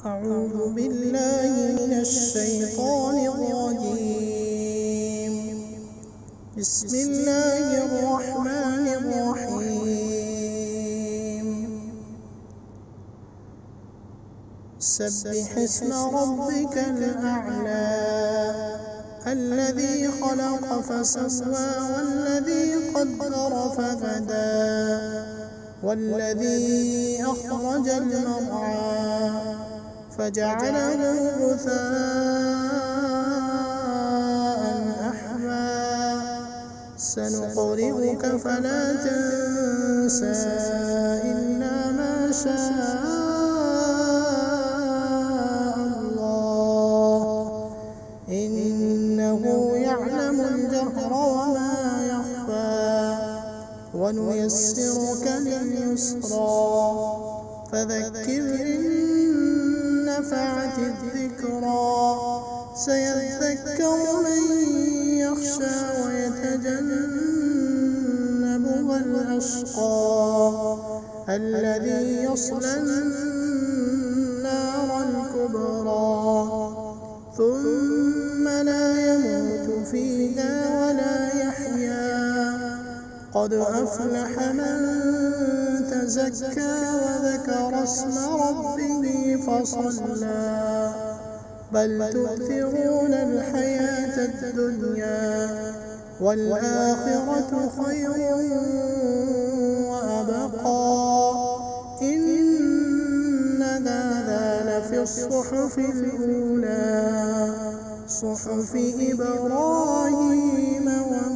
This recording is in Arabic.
أعوذ بالله من الشيطان الرجيم. بسم الله الرحمن الرحيم. سبح اسم ربك الأعلى الذي خلق فسوى والذي قدر فهدى والذي أخرج المرعى فجعله غثاء أحوى سنقرئك فلا تنسى إلا ما شاء الله إنه يعلم الجهر وما يخفى ونيسرك لليسرى فذكر إن نفعت الذكرى سيذكر من يخشى ويتجنبها الأشقى الذي يصلى النار الكبرى ثم لا يموت فيها ولا يحيا قد أفلح من تزكى وذكر اسم ربه فصلى بل تؤثرون الحياة الدنيا والآخرة خير وأبقى إن هذا لفي الصحف الأولى صحف إبراهيم وموسى.